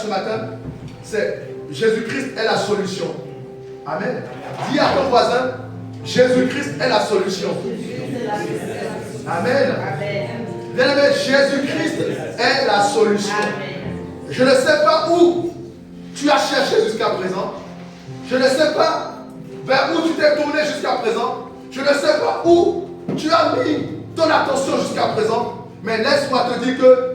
ce matin, c'est Jésus-Christ est la solution. Amen. Dis à ton voisin, Jésus-Christ est la solution. Amen. Bien-aimé, Jésus-Christ est la solution. Je ne sais pas où tu as cherché jusqu'à présent. Je ne sais pas vers où tu t'es tourné jusqu'à présent. Je ne sais pas où tu as mis ton attention jusqu'à présent. Mais laisse-moi te dire que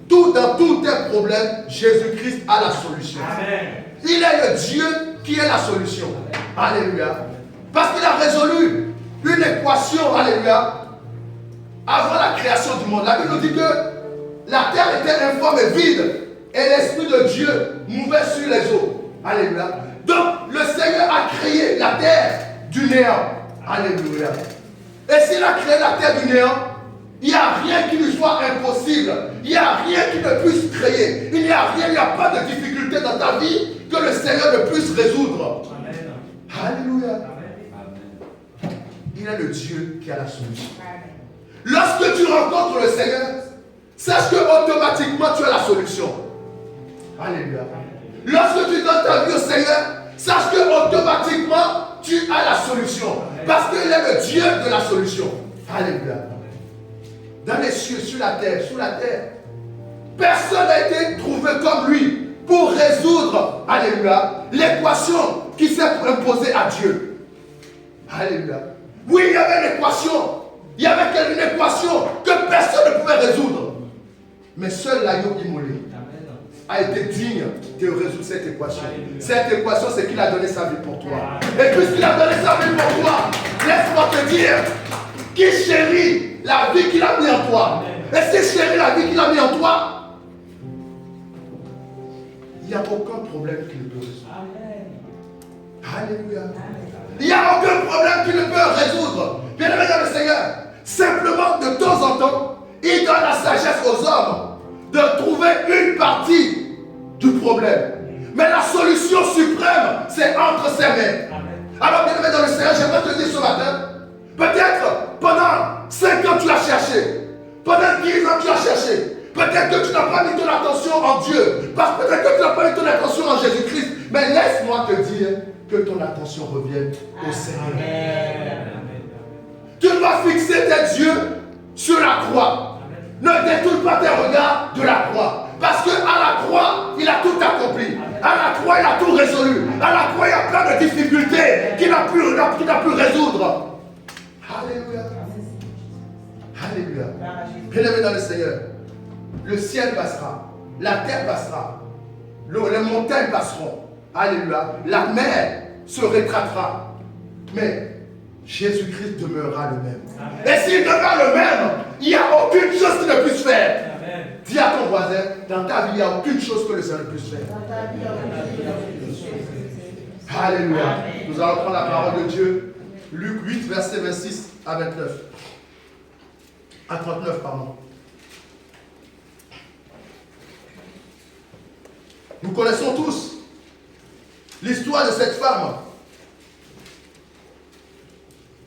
dans tous tes problèmes, Jésus-Christ a la solution. Amen. Il est le Dieu qui est la solution. Alléluia. Parce qu'il a résolu une équation, alléluia, avant la création du monde. La Bible nous dit que la terre était informe et vide et l'Esprit de Dieu mouvait sur les eaux. Alléluia. Donc, le Seigneur a créé la terre du néant. Alléluia. Et s'il a créé la terre du néant, il n'y a rien qui lui soit impossible. Il n'y a rien qui ne puisse créer. Il n'y a rien, il n'y a pas de difficulté dans ta vie que le Seigneur ne puisse résoudre. Amen. Alléluia. Amen. Il est le Dieu qui a la solution. Amen. Lorsque tu rencontres le Seigneur, sache que automatiquement tu as la solution. Alléluia. Lorsque tu donnes ta vie au Seigneur, sache que automatiquement tu as la solution. Parce qu'il est le Dieu de la solution. Alléluia. Dans les cieux, sur la terre, sous la terre, personne n'a été trouvé comme lui pour résoudre, alléluia, l'équation qui s'est imposée à Dieu. Alléluia. Oui, il y avait une équation. Il y avait une équation que personne ne pouvait résoudre. Mais seul l'agneau immolé a été digne de résoudre cette équation. Cette équation, c'est qu'il a donné sa vie pour toi. Et puisqu'il a donné sa vie pour toi, laisse-moi te dire qu'il chérit la vie qu'il a mis en toi. Et s'il chérit la vie qu'il a mis en toi, il n'y a aucun problème qui ne peut résoudre. Alléluia. Il n'y a aucun problème qui ne peut résoudre. Bien-aimé dans le Seigneur, simplement de temps en temps, il donne la sagesse aux hommes de trouver une partie du problème. Mais la solution suprême, c'est entre ses mains. Alors, bien-aimé dans le Seigneur, j'aimerais te dire ce matin, peut-être pendant 5 ans tu as cherché, pendant 10 ans tu as cherché, peut-être que tu n'as pas mis ton attention en Dieu, parce que peut-être que tu n'as pas mis ton attention en Jésus-Christ, mais laisse-moi te dire que ton attention revienne au Seigneur. Tu dois fixer tes yeux sur la croix. Ne détourne pas tes regards de la croix. Parce qu'à la croix, il a tout accompli. À la croix, il a tout résolu. À la croix, il y a plein de difficultés qu'il n'a pu résoudre. Alléluia. Alléluia. Bien-aimé dans le Seigneur, le ciel passera, la terre passera, les montagnes passeront. Alléluia. La mer se rétractera. Mais Jésus-Christ demeurera le même. Amen. Et s'il demeure le même, il n'y a aucune chose qu'il ne puisse faire. Amen. Dis à ton voisin, dans ta vie, il n'y a aucune chose que le Seigneur ne puisse faire. Alléluia. Amen. Nous allons prendre la parole de Dieu. Luc 8, verset 26 à 29. À 39, pardon. Nous connaissons tous l'histoire de cette femme.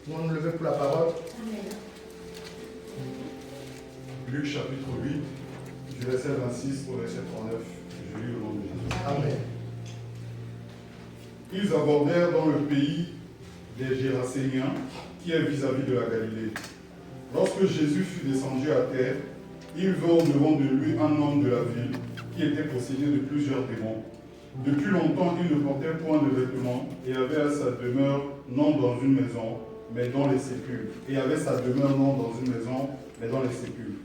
On nous lever pour la parole. Amen. Luc chapitre 8, du verset 26 au verset 39. Je lis le nom de Jésus. Amen. Ils abordèrent dans le pays des Gérasséniens, qui est vis-à-vis de la Galilée. Lorsque Jésus fut descendu à terre, il vint au-devant de lui un homme de la ville qui était possédé de plusieurs démons. Depuis longtemps, il ne portait point de vêtements et avait à sa demeure non dans une maison, mais dans les sépulcres. Et avait sa demeure non dans une maison, mais dans les sépulcres.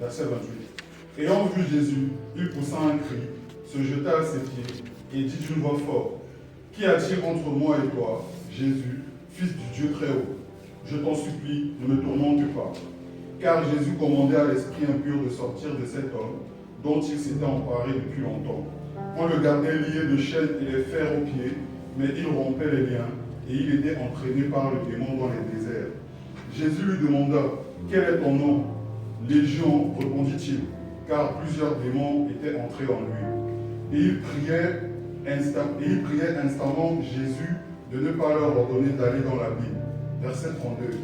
Verset 28. Ayant vu Jésus, il poussa un cri, se jeta à ses pieds et dit d'une voix forte, « Qu'y a-t-il entre moi et toi, Jésus, Fils du Dieu très haut? Je t'en supplie, ne me tourmente pas. » Car Jésus commandait à l'esprit impur de sortir de cet homme, dont il s'était emparé depuis longtemps. On le gardait lié de chaînes et les fers aux pieds, mais il rompait les liens, et il était entraîné par le démon dans les déserts. Jésus lui demanda, « Quel est ton nom ?» Légion, répondit-il, car plusieurs démons étaient entrés en lui. Et il priait instamment Jésus de ne pas leur ordonner d'aller dans l'abîme. Verset 32.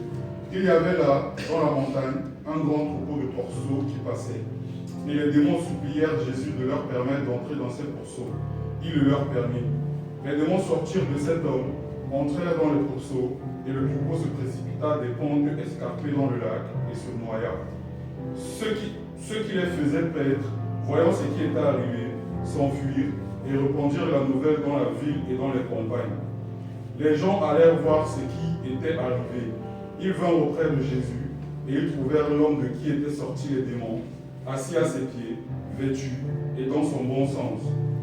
Il y avait là, dans la montagne, un grand troupeau de torseaux qui passait. Et les démons supplièrent Jésus de leur permettre d'entrer dans ces pourceaux. Il le leur permit. Les démons sortirent de cet homme, entrèrent dans le pourceau, et le troupeau se précipita des pentes escarpées dans le lac et se noya. Ceux qui les faisaient paître, voyant ce qui était arrivé, s'enfuirent et répandirent la nouvelle dans la ville et dans les campagnes. Les gens allèrent voir ce qui était arrivé. Ils vinrent auprès de Jésus et ils trouvèrent l'homme de qui étaient sortis les démons, assis à ses pieds, vêtu et dans son bon sens.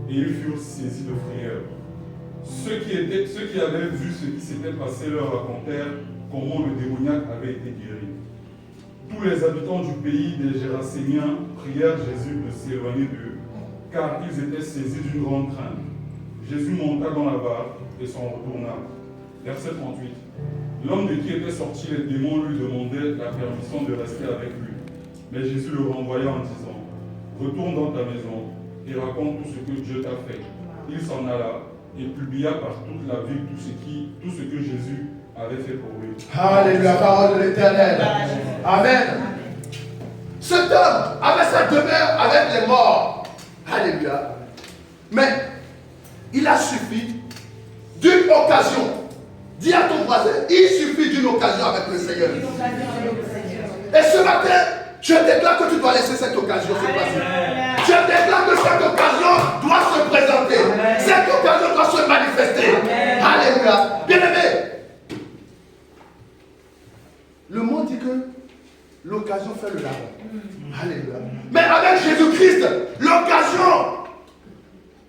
Et ils furent saisis de frayeur. Ceux qui avaient vu ce qui s'était passé leur racontèrent comment le démoniaque avait été guéri. Tous les habitants du pays des Géraséniens prièrent Jésus de s'éloigner d'eux, car ils étaient saisis d'une grande crainte. Jésus monta dans la barque et s'en retourna. Verset 38. L'homme de qui étaient sortis les démons lui demandait la permission de rester avec lui. Mais Jésus le renvoya en disant, « Retourne dans ta maison et raconte tout ce que Dieu t'a fait. » Il s'en alla et publia par toute la ville tout ce que Jésus avait fait pour lui. Alléluia, parole de l'Éternel. Amen. Cet homme avait sa demeure avec les morts. Alléluia. Mais il a suffi d'une occasion. Dis à ton voisin, il suffit d'une occasion avec le Seigneur. Et ce matin, je déclare que tu dois laisser cette occasion se passer. Je déclare que cette occasion doit se présenter. Cette occasion doit se manifester. Alléluia. Bien-aimé, le mot dit que l'occasion fait le larron. Alléluia. Mais avec Jésus-Christ, l'occasion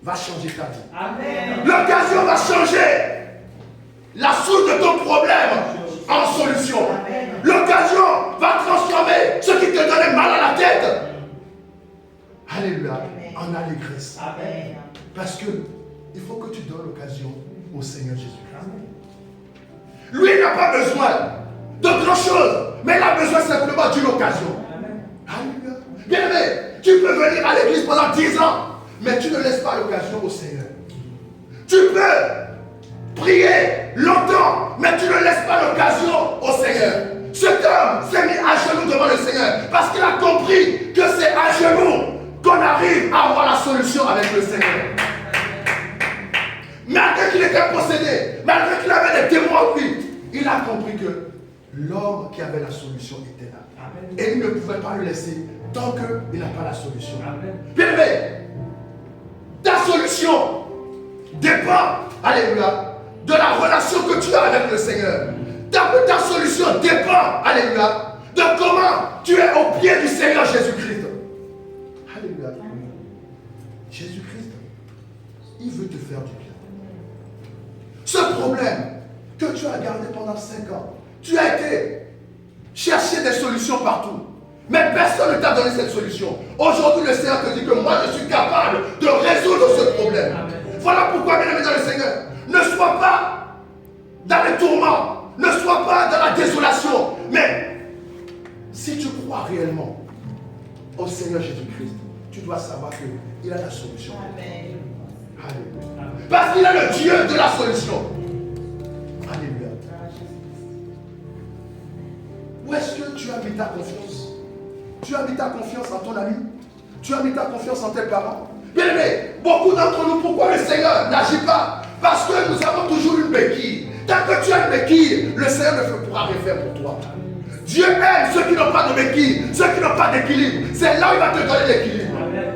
va changer ta vie. L'occasion va changer la source de ton problème en solution. L'occasion va transformer ce qui te donnait mal à la tête. Alléluia. En allégresse. Parce que il faut que tu donnes l'occasion au Seigneur Jésus-Christ. Lui n'a pas besoin de grand chose, mais il a besoin simplement d'une occasion. Alléluia. Bien-aimé, tu peux venir à l'église pendant 10 ans, mais tu ne laisses pas l'occasion au Seigneur. Tu peux prier longtemps, mais tu ne laisses pas l'occasion au Seigneur. Cet homme s'est mis à genoux devant le Seigneur parce qu'il a compris que c'est à genoux qu'on arrive à avoir la solution avec le Seigneur. Malgré qu'il était possédé, malgré qu'il avait des démons en lui, il a compris que l'homme qui avait la solution était là. Et il ne pouvait pas le laisser tant qu'il n'a pas la solution. Bien aimé, ta solution dépend, alléluia, de la relation que tu as avec le Seigneur. Ta solution dépend, alléluia, de comment tu es au pied du Seigneur Jésus-Christ. Alléluia. Jésus-Christ, il veut te faire du bien. Ce problème que tu as gardé pendant 5 ans, tu as été chercher des solutions partout. Mais personne ne t'a donné cette solution. Aujourd'hui, le Seigneur te dit que moi, je suis capable de résoudre ce problème. Voilà pourquoi, bien aimé dans le Seigneur, ne sois pas dans les tourments, ne sois pas dans la désolation. Mais si tu crois réellement au Seigneur Jésus-Christ, tu dois savoir qu'il a la solution. Amen. Alléluia. Parce qu'il est le Dieu de la solution. Alléluia. Où est-ce que tu as mis ta confiance? Tu as mis ta confiance en ton ami? Tu as mis ta confiance en tes parents? Bien aimé, beaucoup d'entre nous, pourquoi le Seigneur n'agit pas? Parce que nous avons toujours une béquille. Tant que tu as une béquille, le Seigneur ne pourra rien faire pour toi. Dieu aime ceux qui n'ont pas de béquille, ceux qui n'ont pas d'équilibre. C'est là où il va te donner l'équilibre. Alléluia.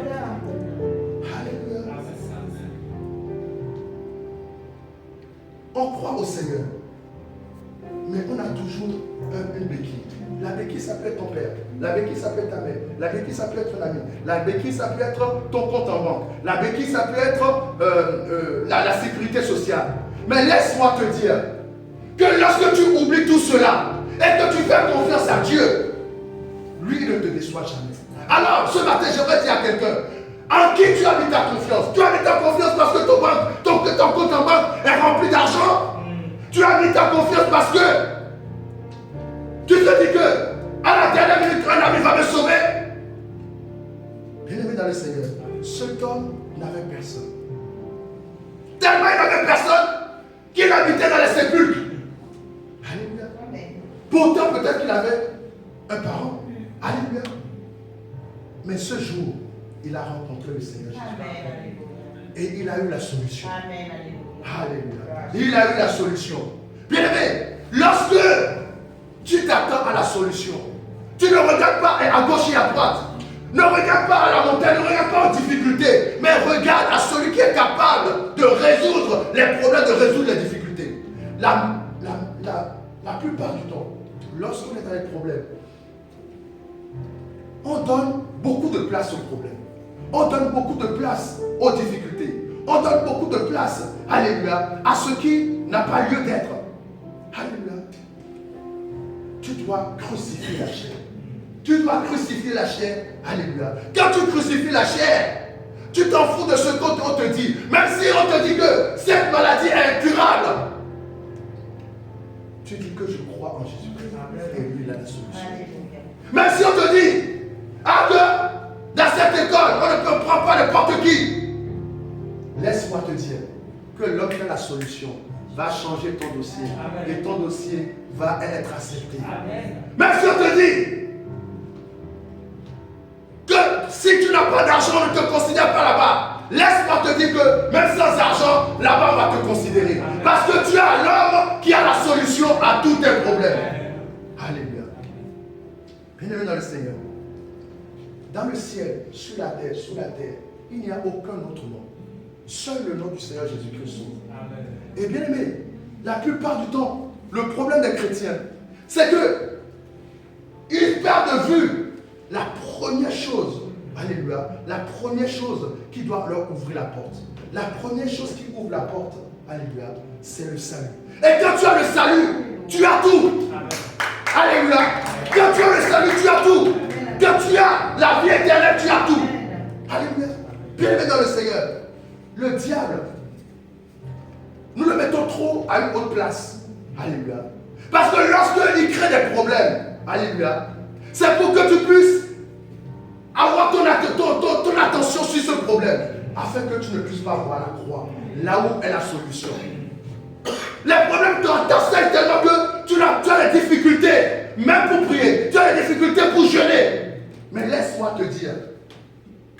On croit au Seigneur, mais on a toujours une béquille. La béquille, ça peut être ton père. La béquille, ça peut être ta mère. La béquille, ça peut être ton ami. La béquille, ça peut être ton compte en banque. La béquille, ça peut être la sécurité sociale. Mais laisse-moi te dire que lorsque tu oublies tout cela et que tu fais confiance à Dieu, lui, il ne te déçoit jamais. Alors, ce matin, j'aimerais dire à quelqu'un, en qui tu as mis ta confiance? Tu as mis ta confiance parce que ton compte en banque est rempli d'argent? Tu as mis ta confiance parce que tu te dis que à la dernière minute, un ami va me sauver? Bien-aimé dans le Seigneur, cet homme n'avait personne. Tellement il n'avait personne qu'il habitait dans les sépulcres. Alléluia. Pourtant, peut-être qu'il avait un parent. Alléluia. Mais Mais ce jour, il a rencontré le Seigneur Jésus. Et il a eu la solution. Alléluia. Il a eu la solution. Bien aimé, lorsque tu t'attends à la solution, tu ne regardes pas à gauche et à droite. Ne regarde pas à la montagne, ne regarde pas aux difficultés, mais regarde à celui qui est capable de résoudre les problèmes, de résoudre les difficultés. La plupart du temps, lorsqu'on est dans les problèmes, on donne beaucoup de place aux problèmes. On donne beaucoup de place aux difficultés. On donne beaucoup de place, alléluia, à ce qui n'a pas lieu d'être. Alléluia. Tu dois crucifier la chair. Tu dois crucifier la chair. Alléluia. Quand tu crucifies la chair, tu t'en fous de ce qu'on te dit. Même si on te dit que cette maladie est incurable, tu dis que je crois en Jésus-Christ. Et lui, il a la solution. Même si on te dit, que dans cette école, on ne prend pas n'importe qui. Laisse-moi te dire que l'homme qui a la solution va changer ton dossier. Amen. Et ton dossier va être accepté. Amen. Même si on te dit que si tu n'as pas d'argent, on ne te considère pas là-bas. Laisse-moi te dire que même sans argent, là-bas on va te considérer. Amen. Parce que tu as l'homme qui a la solution à tous tes problèmes. Amen. Alléluia. Bien-aimé dans le Seigneur. Dans le ciel, sur la terre, sous la terre, il n'y a aucun autre nom. Seul le nom du Seigneur Jésus-Christ sauve. Amen. Et bien aimé, la plupart du temps, le problème des chrétiens, c'est que ils perdent de vue la première chose, alléluia, la première chose qui doit leur ouvrir la porte. La première chose qui ouvre la porte, alléluia, c'est le salut. Et quand tu as le salut, tu as tout. Amen. Alléluia. Quand tu as le salut, tu as tout. Quand tu as la vie éternelle, tu as tout. Alléluia. Bien-aimé dans le Seigneur. Le diable, nous le mettons trop à une haute place. Alléluia. Parce que lorsqu'il crée des problèmes, alléluia, c'est pour que tu puisses avoir ton attention sur ce problème, afin que tu ne puisses pas voir la croix, là où est la solution. Les problèmes t'enseignent tellement que tu as des difficultés, même pour prier, tu as des difficultés pour jeûner. Mais laisse-moi te dire,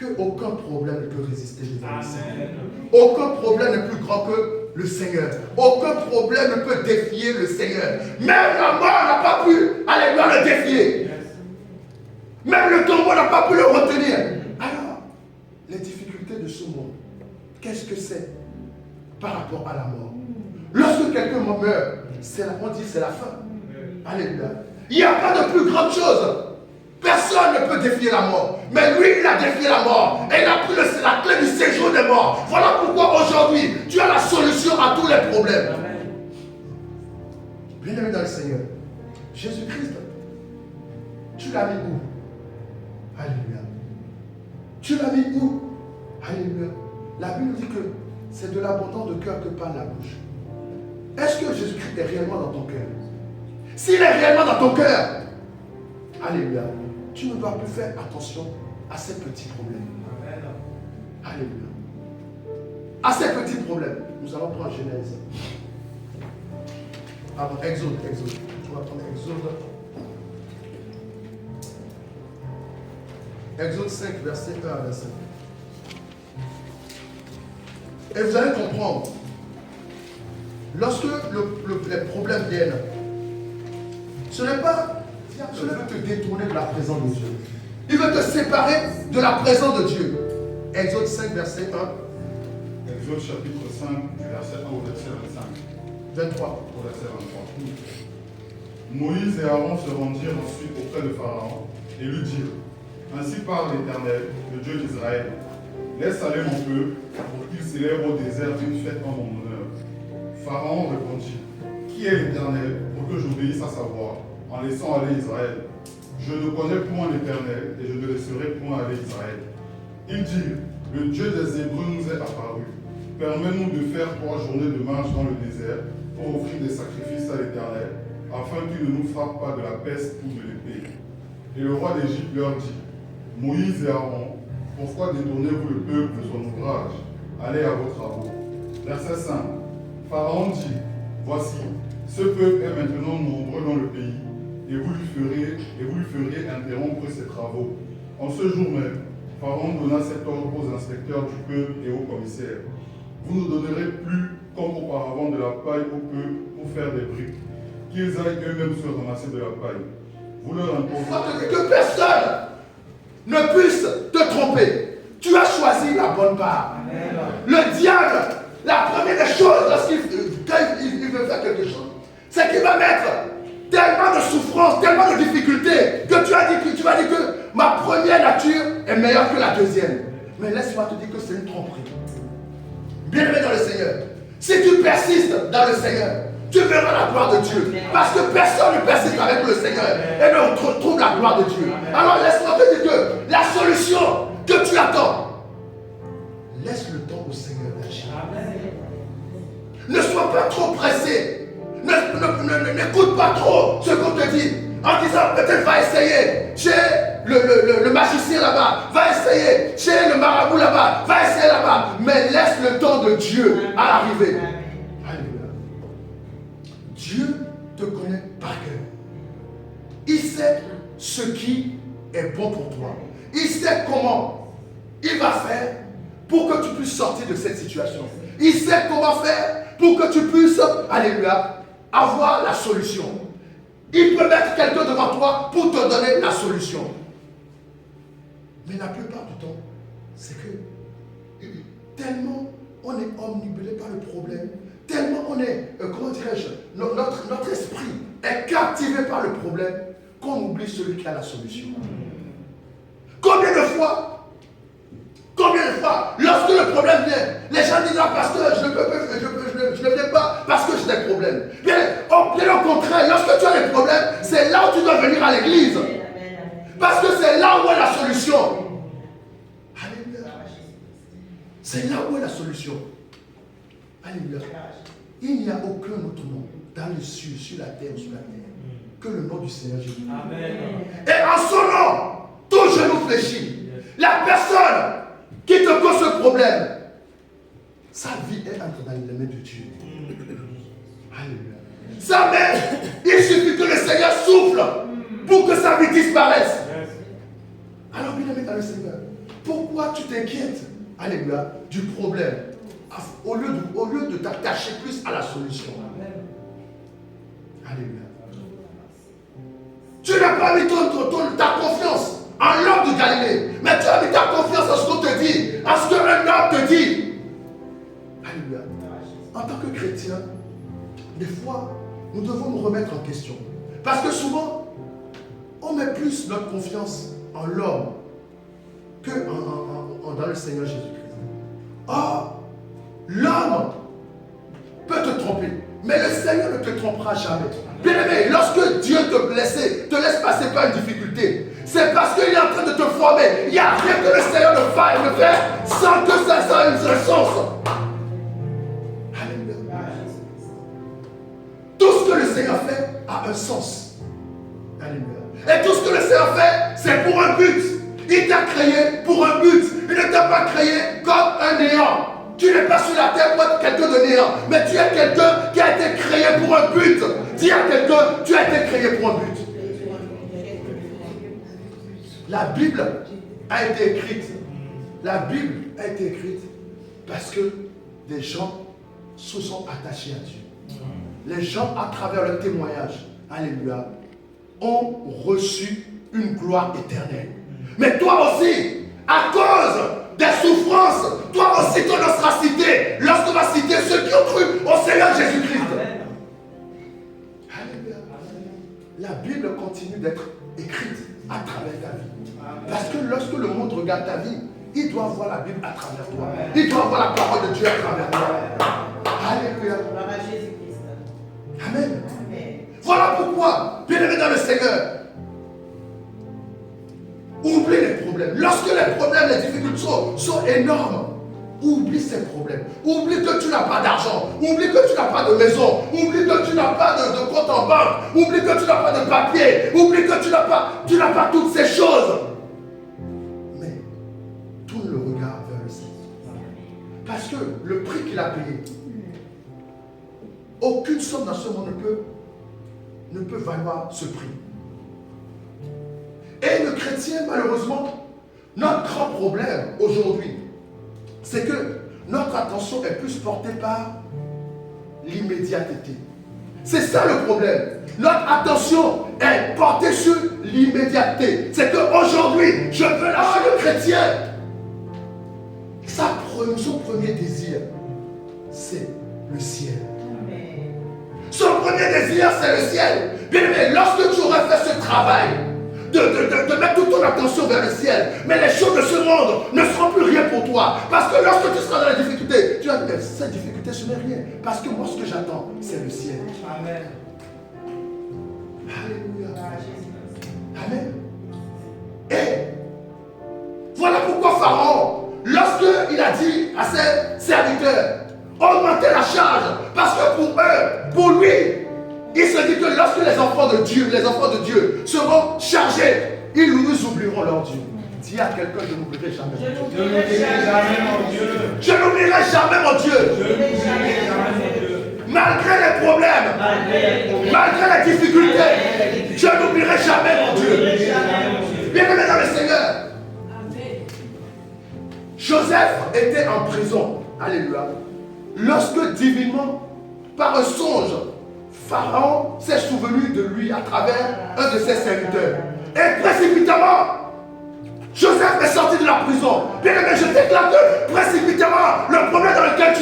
qu'aucun problème ne peut résister devant le Seigneur. Aucun problème n'est plus grand que le Seigneur. Aucun problème ne peut défier le Seigneur. Même la mort n'a pas pu, alléluia, le défier. Même le tombeau n'a pas pu le retenir. Alors, les difficultés de ce monde, qu'est-ce que c'est par rapport à la mort? Lorsque quelqu'un meurt, on dit c'est la fin. Alléluia. Il n'y a pas de plus grande chose. Personne ne peut défier la mort. Mais lui, il a défié la mort. Et il a pris la clé du séjour des morts. Voilà pourquoi aujourd'hui, tu as la solution à tous les problèmes. Bien-aimé dans le Seigneur, Jésus-Christ, tu l'as mis où? Alléluia. Tu l'as mis où? Alléluia. La Bible dit que c'est de l'abondance de cœur que parle la bouche. Est-ce que Jésus-Christ est réellement dans ton cœur? S'il est réellement dans ton cœur, alléluia, tu ne dois plus faire attention à ces petits problèmes. Alléluia. À ces petits problèmes. Nous allons prendre Genèse. Pardon, Exode. Tu vas prendre Exode. Exode 5, verset 1 à 25. Et vous allez comprendre. Lorsque les problèmes viennent, ce n'est pas je veux te détourner de la présence de Dieu. Il veut te séparer de la présence de Dieu. Exode 5, verset 1. Exode chapitre 5, verset 1 au verset 23. Au verset 23. Moïse et Aaron se rendirent ensuite auprès de Pharaon et lui dirent: Ainsi parle l'Éternel, le Dieu d'Israël. Laisse aller mon peuple pour qu'il célèbre au désert une fête en mon honneur. Pharaon répondit: Qui est l'Éternel pour que j'obéisse à sa voix en laissant aller Israël? Je ne connais point l'Éternel et je ne laisserai point aller Israël. Il dit: Le Dieu des Hébreux nous est apparu. Permets-nous de faire 3 journées de marche dans le désert pour offrir des sacrifices à l'Éternel, afin qu'il ne nous frappe pas de la peste ou de l'épée. Et le roi d'Égypte leur dit: Moïse et Aaron, pourquoi détournez-vous le peuple de son ouvrage? Allez à vos travaux. Verset 5. Pharaon dit: Voici, ce peuple est maintenant nombreux dans le pays, et vous lui feriez interrompre ses travaux. En ce jour même, Pharaon donna cet ordre aux inspecteurs du peuple et aux commissaires. Vous ne donnerez plus, comme auparavant, de la paille au peuple pour faire des briques, qu'ils aillent eux-mêmes se ramasser de la paille. Vous leur imposez que personne ne puisse te tromper. Tu as choisi la bonne part. Amen. Le diable, la première des choses, lorsqu'il veut faire quelque chose, c'est qu'il va mettre tellement de souffrance, tellement de difficultés, que tu vas dire que ma première nature est meilleure que la deuxième. Mais laisse-moi te dire que c'est une tromperie. Bien-aimé dans le Seigneur, si tu persistes dans le Seigneur, tu verras la gloire de Dieu. Parce que personne ne persiste avec le Seigneur et ne trouve la gloire de Dieu. Alors laisse-moi te dire que la solution que tu attends, laisse le temps au Seigneur d'agir. Ne sois pas trop pressé. N'écoute pas trop ce qu'on te dit. En disant peut-être va essayer chez le magicien là-bas, va essayer chez le marabout là-bas, va essayer là-bas. Mais laisse le temps de Dieu à l'arrivée. Alléluia. Dieu te connaît par cœur. Il sait ce qui est bon pour toi. Il sait comment il va faire pour que tu puisses sortir de cette situation. Il sait comment faire pour que tu puisses, alléluia, avoir la solution. Il peut mettre quelqu'un devant toi pour te donner la solution. Mais la plupart du temps, c'est que tellement on est omnibulé par le problème, tellement on est, comment dirais-je, notre esprit est captivé par le problème qu'on oublie celui qui a la solution. Combien de fois, lorsque le problème vient, les gens disent, ah pasteur, je ne viens pas parce que j'ai des problèmes. Bien au contraire, lorsque tu as des problèmes, c'est là où tu dois venir à l'église. Parce que c'est là où est la solution. Alléluia. C'est là où est la solution. Alléluia. Il n'y a aucun autre nom dans les cieux, sur la terre, sous la terre, que le nom du Seigneur Jésus. Amen. Et en son nom, tout genou fléchit. La personne qui te cause ce problème, sa vie est entre dans les mains de Dieu. Alléluia. Sa main, il suffit que le Seigneur souffle pour que sa vie disparaisse. Alors, bien aimé dans le Seigneur, pourquoi tu t'inquiètes, alléluia, du problème au lieu de t'attacher plus à la solution? Alléluia. Tu n'as pas mis ta confiance en l'homme de Galilée, mais tu as mis ta confiance en ce qu'on te dit, en ce qu'un homme te dit. Alléluia. En tant que chrétien, des fois, nous devons nous remettre en question. Parce que souvent, on met plus notre confiance en l'homme que dans le Seigneur Jésus-Christ. Or, l'homme peut te tromper, mais le Seigneur ne te trompera jamais. Bien-aimé, lorsque Dieu te laisse passer par une difficulté, c'est parce qu'il est en train de te former. Il n'y a rien que le Seigneur ne fait sans que ça ait un sens. Alléluia. Tout ce que le Seigneur fait a un sens. Alléluia. Et tout ce que le Seigneur fait, c'est pour un but. Il t'a créé pour un but. Il ne t'a pas créé comme un néant. Tu n'es pas sur la terre pour être quelqu'un de néant, mais tu es quelqu'un qui a été créé pour un but. Dis à quelqu'un, tu as été créé pour un but. La Bible a été écrite. La Bible a été écrite parce que des gens se sont attachés à Dieu. Les gens, à travers leur témoignage, alléluia, ont reçu une gloire éternelle. Mais toi aussi, à cause des souffrances, toi aussi ton nom sera cité lorsqu'on va citer ceux qui ont cru au Seigneur Jésus-Christ. Alléluia. La Bible continue d'être écrite à travers ta vie. Parce que lorsque le monde regarde ta vie, il doit voir la Bible à travers toi. Il doit voir la parole de Dieu à travers toi. Alléluia. Amen. Voilà pourquoi, bien-aimé dans le Seigneur, oublie les problèmes. Lorsque les problèmes, les difficultés sont énormes, oublie ces problèmes. Oublie que tu n'as pas d'argent. Oublie que tu n'as pas de maison. Oublie que tu n'as pas de compte en banque. Oublie que tu n'as pas de papier. Oublie que tu n'as pas toutes ces choses. Mais tourne le regard vers le Seigneur. Parce que le prix qu'il a payé, aucune somme dans ce monde ne peut valoir ce prix. Et le chrétien, malheureusement, Notre grand problème aujourd'hui, c'est que notre attention est plus portée par l'immédiateté. C'est ça le problème. Notre attention est portée sur l'immédiateté. C'est qu'aujourd'hui, je veux lâcher le chrétien. Son premier désir, c'est le ciel. Son premier désir, c'est le ciel. Bien aimé, lorsque tu auras fait ce travail, de mettre toute ton attention vers le ciel, mais les choses de ce monde ne seront plus rien pour toi. Parce que lorsque tu seras dans la difficulté, tu vas dire, cette difficulté, ce n'est rien. Parce que moi, ce que j'attends, c'est le ciel. Amen. Alléluia. Amen. Et voilà pourquoi Pharaon, lorsqu'il a dit à ses serviteurs, augmentez la charge, parce que pour eux, pour lui, il se dit que lorsque les enfants de Dieu seront chargés, ils nous oublieront leur Dieu. Dis à quelqu'un, je n'oublierai jamais. Je n'oublierai jamais mon Dieu. Je n'oublierai jamais mon Dieu. Je n'oublierai jamais mon Dieu. Malgré les problèmes, malgré les difficultés, je n'oublierai jamais mon Dieu. Bien-aimé dans le Seigneur. Joseph était en prison. Alléluia. Lorsque divinement, par un songe, Pharaon s'est souvenu de lui à travers un de ses serviteurs. Et précipitamment, Joseph est sorti de la prison. Bien aimé, je déclare que précipitamment, le problème dans lequel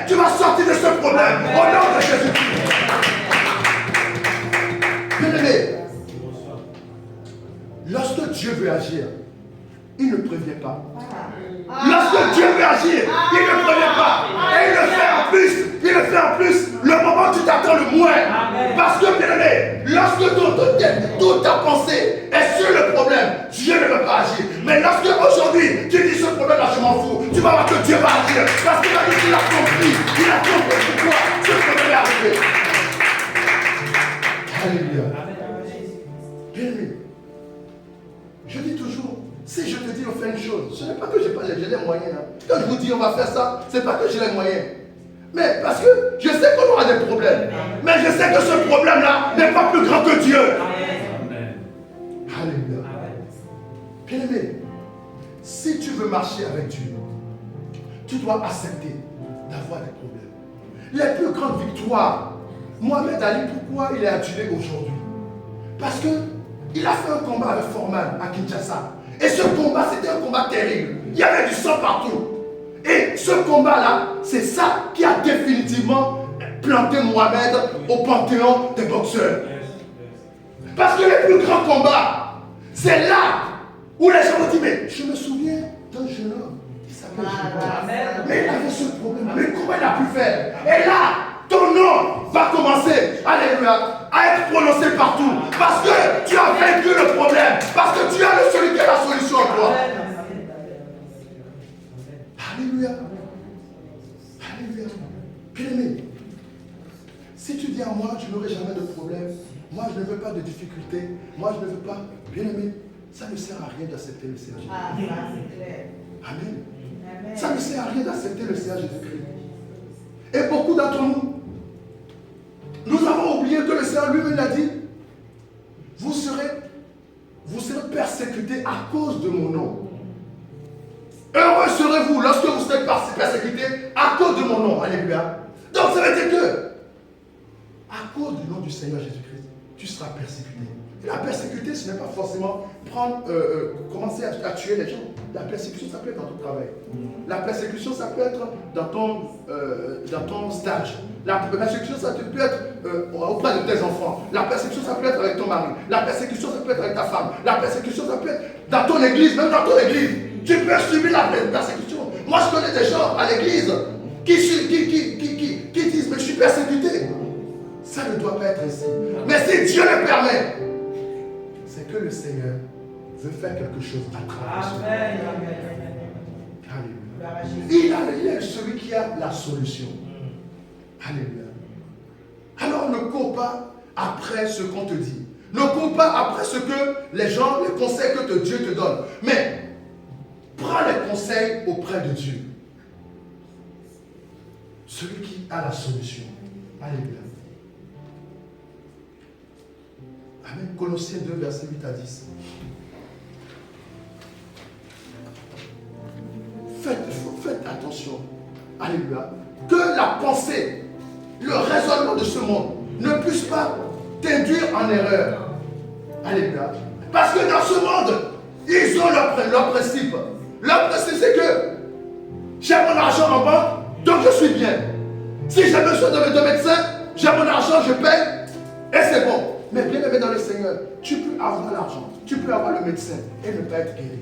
tu vas sortir de ce problème. Au nom de Jésus-Christ. Bien aimé, lorsque Dieu veut agir, il ne prévient pas. Lorsque Dieu veut agir, il ne prévient pas. Et il le fait en plus. Il le fait en plus le moment où tu t'attends le moins. Parce que, bien aimé, lorsque toute ta pensée est sur le problème, Dieu ne veut pas agir. Mais lorsque aujourd'hui tu dis ce problème-là, je m'en fous, tu vas voir que Dieu va agir. Parce qu'il a dit qu'il a compris. Il a compris pourquoi ce problème est arrivé. Alléluia. Bien aimé, je dis toujours, si je te dis on fait une chose, ce n'est pas que j'ai les moyens. Hein. Quand je vous dis on va faire ça, ce n'est pas que j'ai les moyens. Mais parce que je sais qu'on aura des problèmes. Mais je sais que ce problème-là n'est pas plus grand que Dieu. Alléluia. Bien aimé, si tu veux marcher avec Dieu, tu dois accepter d'avoir des problèmes. Les plus grandes victoires, Mohamed Ali, pourquoi il est adulé aujourd'hui? Parce qu'il a fait un combat avec Foreman à Kinshasa. Et ce combat, c'était un combat terrible. Il y avait du sang partout. Et ce combat-là, c'est ça qui a définitivement planté Mohamed au panthéon des boxeurs. Parce que les plus grands combats, c'est là où les gens vont dire, mais je me souviens d'un jeune homme qui s'appelle Gilbert. Mais il avait ce problème. Mais comment il a pu faire? Et là, ton nom va commencer, alléluia, à être prononcé partout. Parce que tu as vaincu le problème. Parce que tu as celui qui est la solution en toi. Alléluia. Alléluia. Bien aimé, si tu dis à moi, je n'aurai jamais de problème, moi je ne veux pas de difficulté, moi je ne veux pas, bien aimé, ça ne sert à rien d'accepter le Seigneur Jésus-Christ. Amen. Ça ne sert à rien d'accepter le Seigneur Jésus-Christ. Et beaucoup d'entre nous, nous avons oublié que le Seigneur lui-même a dit, vous serez persécutés à cause de mon nom. Heureux serez-vous lorsque vous serez persécutés à cause de mon nom. Alléluia. Donc ça veut dire que, à cause du nom du Seigneur Jésus-Christ, tu seras persécuté. Et la persécuté, ce n'est pas forcément commencer à tuer les gens. La persécution, ça peut être dans ton travail. La persécution, ça peut être dans ton stage. La persécution, ça peut être auprès de tes enfants. La persécution, ça peut être avec ton mari. La persécution, ça peut être avec ta femme. La persécution, ça peut être dans ton église, même dans ton église. Tu peux subir la persécution. Moi, je connais des gens à l'église qui disent, mais je suis persécuté. Ça ne doit pas être ainsi. Mais si Dieu le permet, c'est que le Seigneur veut faire quelque chose à travers ce monde. Alléluia. Il est celui qui a la solution. Alléluia. Alors ne cours pas après ce qu'on te dit. Ne cours pas après ce que les gens, les conseils que Dieu te donne. Mais prends les conseils auprès de Dieu. Celui qui a la solution. Alléluia. Amen. Colossiens 2, versets 8 à 10. Alléluia. Que la pensée, le raisonnement de ce monde ne puisse pas t'induire en erreur. Alléluia. Parce que dans ce monde, ils ont leur principe. Leur principe, c'est que j'ai mon argent en banque, donc je suis bien. Si j'ai besoin de médecin, j'ai mon argent, je paye, et c'est bon. Mais bien aimé dans le Seigneur, tu peux avoir l'argent, tu peux avoir le médecin et ne pas être guéri.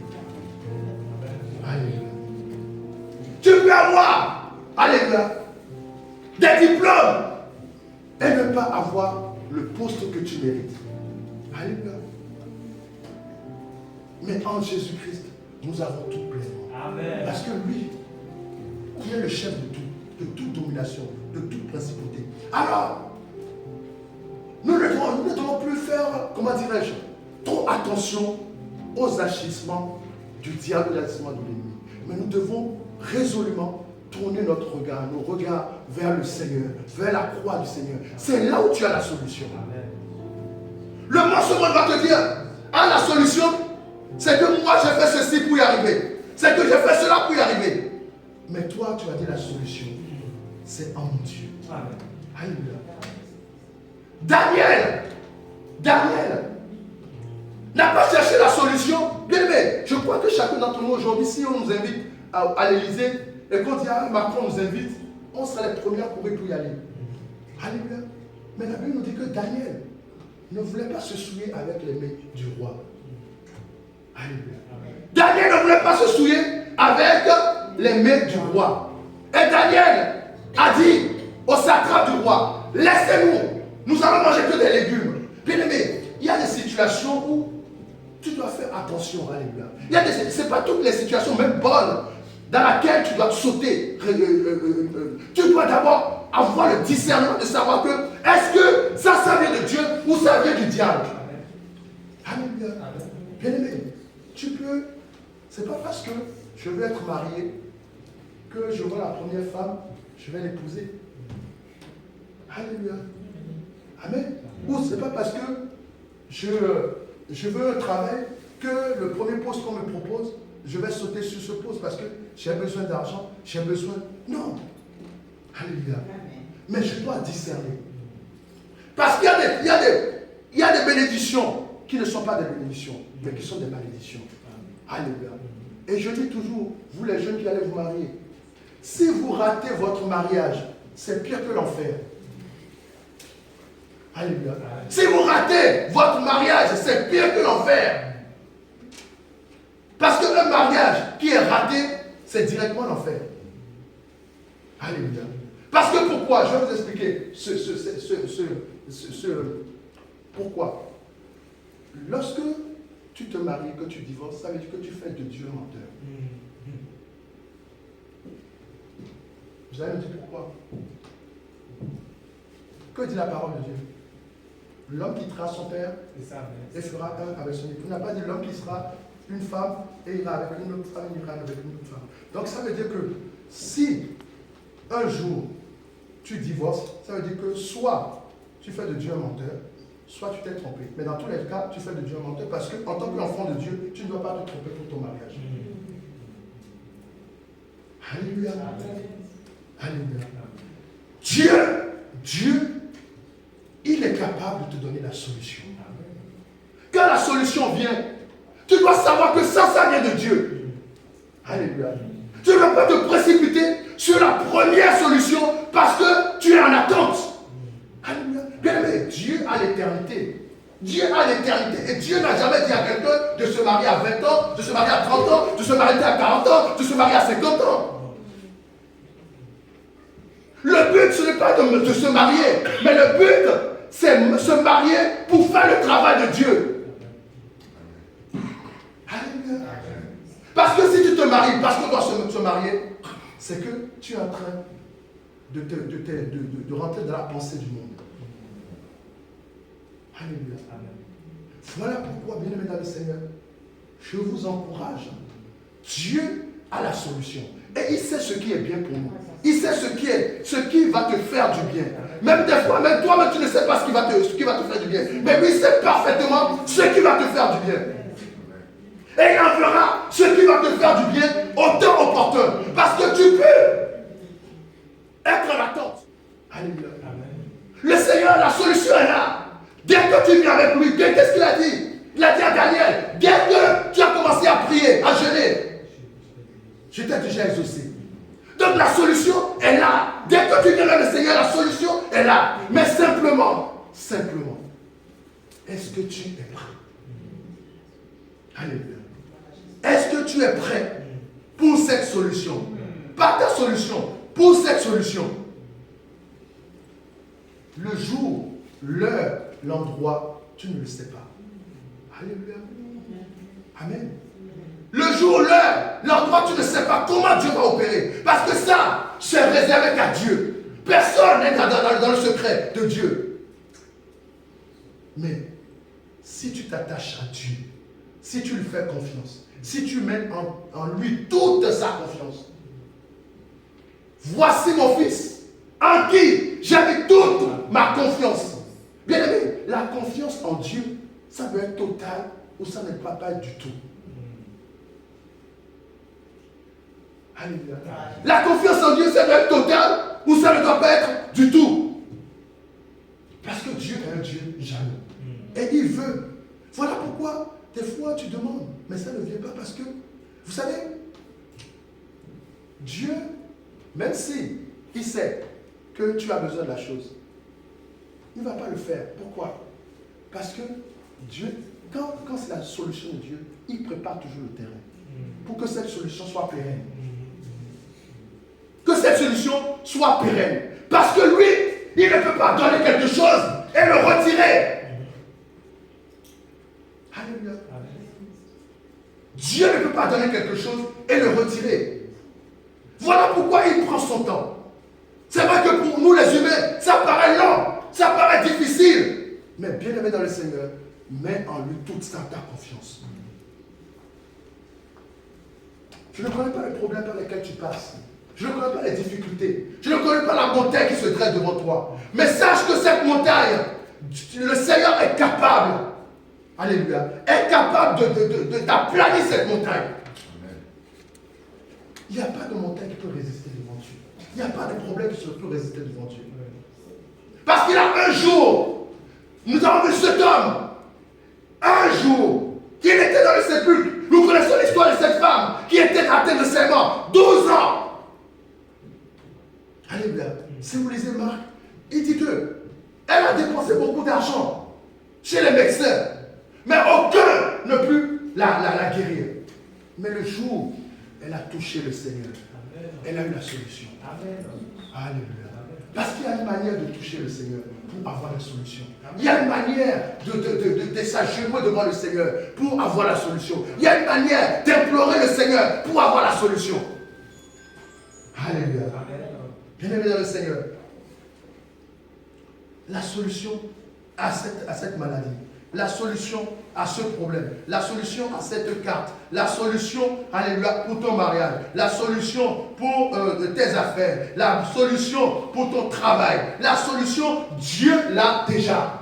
Alléluia. Tu peux avoir, alléluia, des diplômes et ne pas avoir le poste que tu mérites. Alléluia. Mais en Jésus-Christ, nous avons tout pleinement. Amen. Parce que lui, il est le chef de toute domination, de toute principauté. Alors, nous ne devons plus faire, comment dirais-je, trop attention aux agissements du diable et aux agissements de l'ennemi. Mais nous devons résolument tourner notre regard, nos regards vers le Seigneur, vers la croix du Seigneur. C'est là où tu as la solution. Amen. Le monde va te dire, ah, la solution, c'est que moi j'ai fait ceci pour y arriver. C'est que j'ai fait cela pour y arriver. Mais toi, tu as dit la solution, c'est en mon Dieu. Amen. Alléluia. Daniel n'a pas cherché la solution. Bien aimé, je crois que chacun d'entre nous aujourd'hui, si on nous invite à l'Élysée et qu'on dit ah, Macron nous invite, on sera les premiers pour y aller. Alléluia. Mais la Bible nous dit que Daniel ne voulait pas se souiller avec les mains du roi. Alléluia. Daniel ne voulait pas se souiller avec les mains du roi. Et Daniel a dit au satrape du roi, laissez-nous, nous allons manger que des légumes. Bien aimé, il y a des situations où tu dois faire attention. Alléluia. Ce n'est pas toutes les situations, même bonnes, dans lesquelles tu dois sauter. Tu dois d'abord avoir le discernement de savoir que est-ce que ça vient de Dieu ou ça vient du diable. Alléluia. Bien aimé, tu peux, c'est pas parce que je veux être marié que je vois la première femme, je vais l'épouser. Alléluia. Amen. Ou c'est pas parce que je veux un travail que le premier poste qu'on me propose, je vais sauter sur ce poste parce que j'ai besoin d'argent, j'ai besoin. Non. Alléluia. Mais je dois discerner. Parce qu'il y a des bénédictions qui ne sont pas des bénédictions, mais qui sont des malédictions. Alléluia. Et je dis toujours, vous les jeunes qui allez vous marier, si vous ratez votre mariage, c'est pire que l'enfer. Alléluia. Si vous ratez votre mariage, c'est pire que l'enfer. Parce qu'un mariage qui est raté, c'est directement l'enfer. Alléluia. Parce que pourquoi? Je vais vous expliquer pourquoi. Lorsque tu te maries, que tu divorces, ça veut dire que tu fais de Dieu un menteur. Vous allez me dire pourquoi? Que dit la parole de Dieu? L'homme quittera son père et fera un avec son époux. Il n'a pas dit l'homme qui sera une femme et ira avec une autre femme, ira avec une autre femme. Donc ça veut dire que si un jour tu divorces, ça veut dire que soit tu fais de Dieu un menteur, soit tu t'es trompé. Mais dans tous les cas, tu fais de Dieu un menteur parce qu'en tant qu'enfant de Dieu, tu ne dois pas te tromper pour ton mariage. Alléluia. Alléluia. Dieu, il est capable de te donner la solution. Quand la solution vient, tu dois savoir que ça vient de Dieu. Alléluia. Tu ne dois pas te précipiter sur la première solution parce que tu es en attente. Alléluia. Bien aimé, Dieu a l'éternité. Dieu a l'éternité. Et Dieu n'a jamais dit à quelqu'un de se marier à 20 ans, de se marier à 30 ans, de se marier à 40 ans, de se marier à 50 ans. Le but, ce n'est pas de se marier, mais le but, c'est se marier pour faire le travail de Dieu. Alléluia. Parce que si tu te maries, parce qu'on doit se marier, c'est que tu es en train de rentrer dans la pensée du monde. Alléluia. Voilà pourquoi, bien aimé dans le Seigneur, je vous encourage. Dieu a la solution. Et il sait ce qui est bien pour nous. Il sait ce qui va te faire du bien. Même des fois, même toi-même, tu ne sais pas ce qui va te faire du bien. Mais lui sait parfaitement ce qui va te faire du bien. Et il enverra ce qui va te faire du bien au temps opportun. Parce que tu peux être en attente. Alléluia. Le Seigneur, la solution est là. Dès que tu viens avec lui, qu'est-ce qu'il a dit? Il a dit à Daniel, dès que tu as commencé à prier, à jeûner, je t'ai déjà exaucé. Donc la solution est là. Dès que tu viens avec le Seigneur, la solution est là. Mais simplement, est-ce que tu es prêt? Alléluia. Est-ce que tu es prêt pour cette solution? Pas ta solution, pour cette solution. Le jour, l'heure, l'endroit, tu ne le sais pas. Alléluia. Amen. Le jour, l'heure, l'endroit, tu ne sais pas comment Dieu va opérer. Parce que ça, c'est réservé qu'à Dieu. Personne n'est dans le secret de Dieu. Mais si tu t'attaches à Dieu, si tu lui fais confiance, si tu mets en lui toute sa confiance, voici mon fils, en qui j'ai mis toute ma confiance. Bien aimé, la confiance en Dieu, ça peut être total ou ça ne peut pas être du tout. Alléluia. La confiance en Dieu, ça doit être total ou ça ne doit pas être du tout. Parce que Dieu est un Dieu jaloux. Et il veut. Voilà pourquoi, des fois, tu demandes, mais ça ne vient pas parce que, vous savez, Dieu, même si il sait que tu as besoin de la chose, il ne va pas le faire. Pourquoi? Parce que Dieu, quand c'est la solution de Dieu, il prépare toujours le terrain pour que cette solution soit pérenne. Que cette solution soit pérenne. Parce que lui, il ne peut pas donner quelque chose et le retirer. Alléluia. Dieu ne peut pas donner quelque chose et le retirer. Voilà pourquoi il prend son temps. C'est vrai que pour nous les humains, ça paraît lent, ça paraît difficile. Mais bien aimé dans le Seigneur, mets en lui toute ta confiance. Je ne connais pas les problèmes par lesquels tu passes. Je ne connais pas les difficultés. Je ne connais pas la montagne qui se dresse devant toi. Mais sache que cette montagne, le Seigneur est capable, alléluia, est capable d'aplanir cette montagne. Amen. Il n'y a pas de montagne qui peut résister devant Dieu. Il n'y a pas de problème qui peut résister devant Dieu. Parce qu'il a un jour, nous avons vu cet homme, un jour, qui était dans le sépulcre. Nous connaissons l'histoire de cette femme qui était atteinte de serment, 12 ans. Alléluia. Si vous lisez Marc, il dit que elle a dépensé beaucoup d'argent chez les médecins, mais aucun ne put la guérir. Mais le jour où elle a touché le Seigneur, elle a eu la solution. Alléluia. Parce qu'il y a une manière de toucher le Seigneur pour avoir la solution. Il y a une manière de s'agenouiller devant le Seigneur pour avoir la solution. Il y a une manière d'implorer le Seigneur pour avoir la solution. Alléluia. Bien-aimé dans le Seigneur, la solution à cette maladie, la solution à ce problème, la solution à cette carte, la solution, alléluia, pour ton mariage, la solution pour tes affaires, la solution pour ton travail, la solution, Dieu l'a déjà.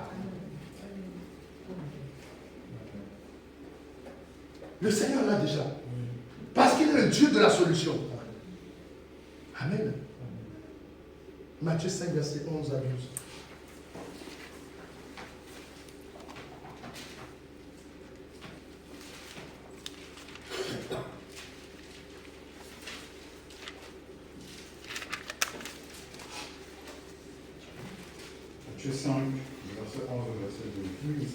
Le Seigneur l'a déjà. Parce qu'il est le Dieu de la solution. Amen. Matthieu 5, verset 11 à 12. Matthieu 5, verset 11 et verset 12.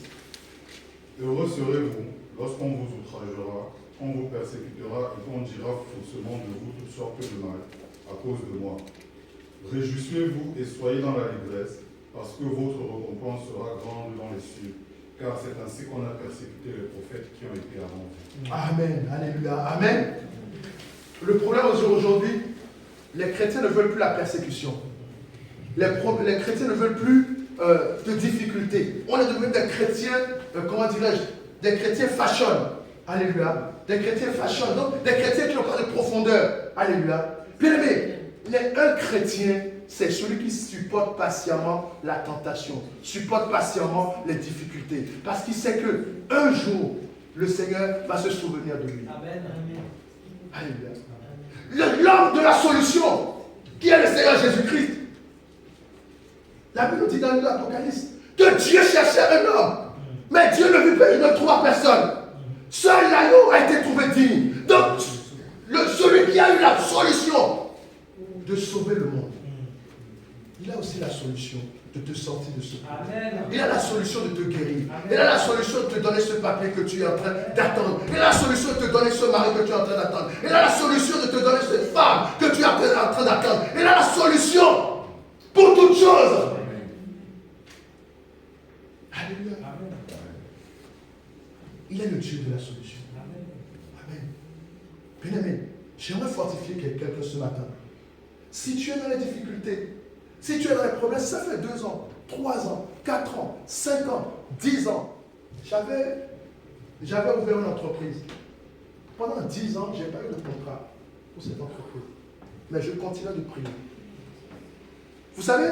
Heureux serez-vous lorsqu'on vous outragera, on vous persécutera et qu'on dira faussement de vous toutes sortes de mal à cause de moi. Réjouissez-vous et soyez dans la détresse, parce que votre récompense sera grande dans les cieux. Car c'est ainsi qu'on a persécuté les prophètes qui ont été avant vous. Amen. Alléluia. Amen. Le problème aujourd'hui, les chrétiens ne veulent plus la persécution. Les chrétiens ne veulent plus de difficultés. On est devenu des chrétiens, comment dirais-je, des chrétiens fashion. Alléluia. Des chrétiens fashion. Donc, des chrétiens qui n'ont pas de profondeur. Alléluia. Bien aimé, un chrétien, c'est celui qui supporte patiemment la tentation, supporte patiemment les difficultés. Parce qu'il sait qu'un jour, le Seigneur va se souvenir de lui. Amen. Alléluia. L'homme de la solution, qui est le Seigneur Jésus-Christ. La Bible nous dit dans l'Apocalypse que Dieu cherchait un homme, mais Dieu ne vit pas, il ne trouva personne. Seul l'agneau a été trouvé digne. Donc, celui qui a eu la solution de sauver le monde, il a aussi la solution de te sortir de ce problème. Il a la solution de te guérir. Il a la solution de te donner ce papier que tu es en train d'attendre. Il a la solution de te donner ce mari que tu es en train d'attendre. Il a la solution de te donner cette femme que tu es en train d'attendre. Il a la solution pour toutes choses. Alléluia. Il est le Dieu de la solution. Amen. Bien-aimé, j'aimerais fortifier quelqu'un ce matin. Si tu es dans les difficultés, si tu es dans les problèmes, ça fait 2 ans, 3 ans, 4 ans, 5 ans, 10 ans. J'avais ouvert une entreprise. Pendant 10 ans, je n'ai pas eu de contrat pour cette entreprise. Mais je continue de prier. Vous savez,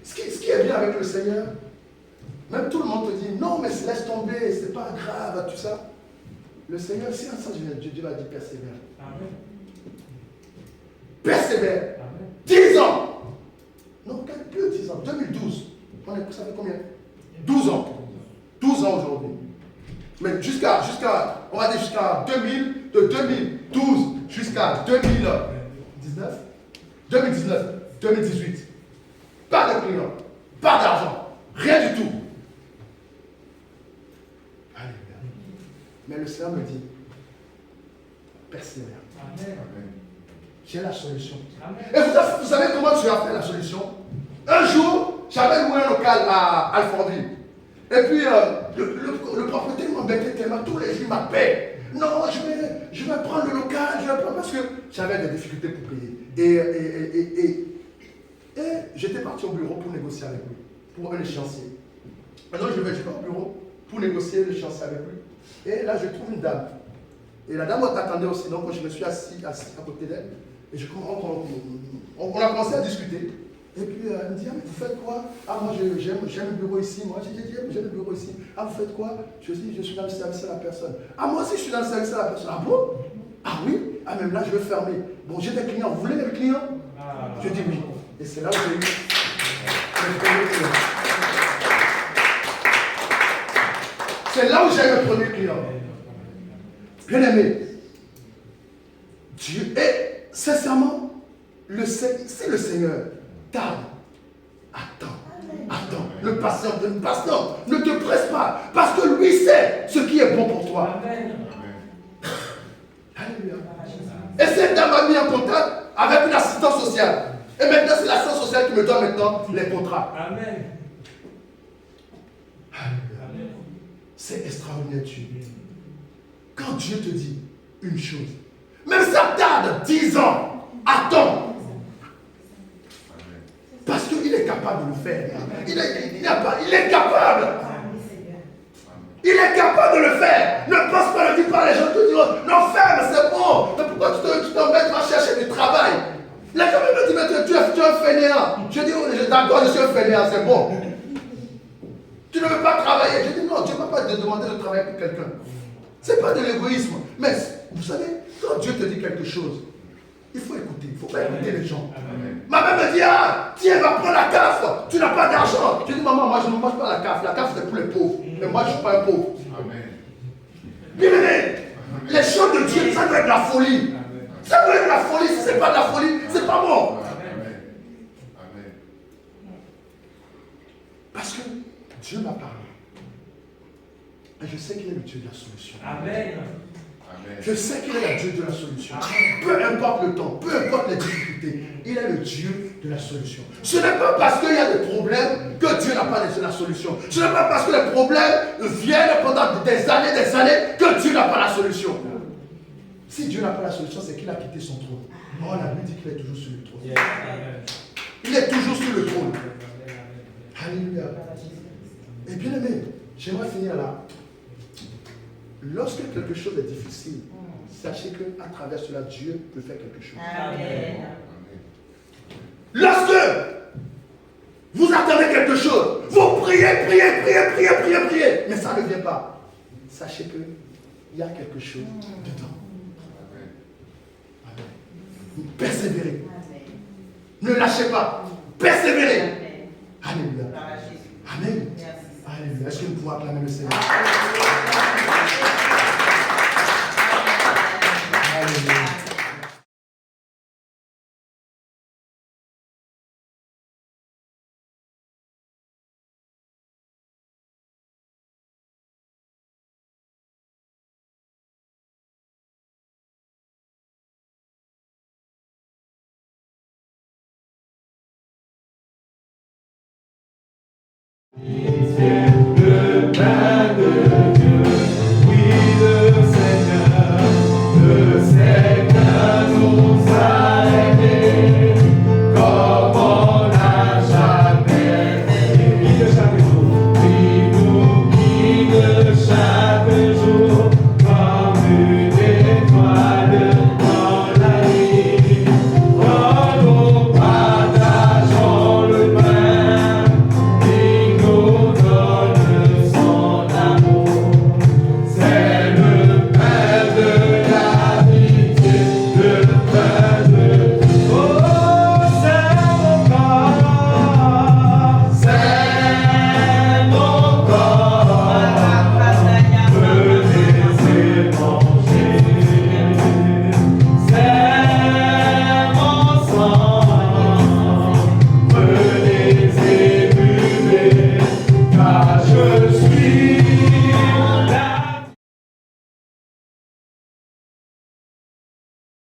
ce qui est bien avec le Seigneur, même tout le monde te dit, non, mais laisse tomber, c'est pas grave, tout ça. Le Seigneur, si un sens, Dieu va dire persévère. Amen. Persévère. Amen. 10 ans. Non, plus de 10 ans. 2012. Ça fait combien? 12 ans. 12 ans aujourd'hui. Mais on va dire jusqu'à 2000, de 2012 jusqu'à 2019, 2018. Pas de clients, pas d'argent, rien du tout. Alléluia. Mais le Seigneur me dit, persévère. Amen. J'ai la solution. Amen. Et vous savez comment tu as fait la solution? Un jour, j'avais loué un local à Alfondville. Et puis, le propriétaire m'embêtait tellement, tous les jours il m'appelle. Non, je vais prendre le local, parce que j'avais des difficultés pour payer. Et j'étais parti au bureau pour négocier avec lui, pour un échéancier. Maintenant, je vais au bureau pour négocier l'échéancier avec lui. Et là, je trouve une dame. Et la dame m'attendait aussi, donc je me suis assis à côté d'elle. Et on a commencé à discuter. Et puis elle me dit, ah, mais vous faites quoi? Ah, moi j'aime le bureau ici. Moi j'ai dit, j'aime le bureau ici. Ah, vous faites quoi? Je dis, je suis dans le service à la personne. Ah, moi aussi je suis dans le service à la personne. Ah bon? Ah oui? Ah, même là je vais fermer. Bon, j'ai des clients. Vous voulez des clients? Je dis oui. Et c'est là où j'ai eu le premier client. C'est là où j'ai eu le premier client. Bien aimé, Dieu est sincèrement, si le Seigneur tarde, attends, ne patiente, ne te presse pas, parce que lui sait ce qui est bon pour toi. Amen. Alléluia. Et cette dame m'a mis en contact avec une assistante sociale. Et maintenant, c'est l'assistante sociale qui me donne maintenant les contrats. Amen. Alléluia. C'est extraordinaire, Dieu. Quand Dieu te dit une chose, même ça tarde 10 ans, attends. Parce qu'il est capable de le faire. Il est capable. Il est capable de le faire. Ne pense pas, ne dis pas, les gens te diront, non, ferme, c'est bon. Mais pourquoi tu t'embêtes, vas chercher du travail? Les gens me disent, mais tu es un fainéant. Je dis, oh, d'accord, je suis un fainéant, c'est bon. Tu ne veux pas travailler. Je dis, non, Dieu ne va pas te demander de travailler pour quelqu'un. Ce n'est pas de l'égoïsme. Mais vous savez, quand Dieu te dit quelque chose, il faut écouter. Il ne faut pas écouter les gens. Amen. Ma mère me dit, ah, tiens, va prendre la CAF. Tu n'as pas d'argent. Je dis, maman, moi je ne mange pas la CAF. La CAF, c'est pour les pauvres. Mais moi, je ne suis pas un pauvre. Amen. Bien aimé, les choses de Dieu, ça doit être la folie. Ça doit être la folie. Si ce n'est pas de la folie, c'est pas bon. Amen. Amen. Parce que Dieu m'a parlé. Et je sais qu'il est le Dieu de la solution. Amen. Je sais qu'il est le Dieu de la solution. Peu importe le temps, peu importe les difficultés, il est le Dieu de la solution. Ce n'est pas parce qu'il y a des problèmes que Dieu n'a pas la solution. Ce n'est pas parce que les problèmes viennent pendant des années que Dieu n'a pas la solution. Si Dieu n'a pas la solution, c'est qu'il a quitté son trône. Oh, la Bible dit qu'il est toujours sur le trône. Il est toujours sur le trône. Alléluia. Et bien aimé, j'aimerais finir là. Lorsque quelque chose est difficile, sachez qu'à travers cela, Dieu peut faire quelque chose. Amen. Lorsque vous attendez quelque chose, vous priez, mais ça ne vient pas. Sachez qu'il y a quelque chose dedans. Amen. Vous persévérez. Ne lâchez pas. Persévérez. Alléluia. Amen. Alléluia. Est-ce que nous pouvons acclamer le Seigneur? Alléluia. Le Père.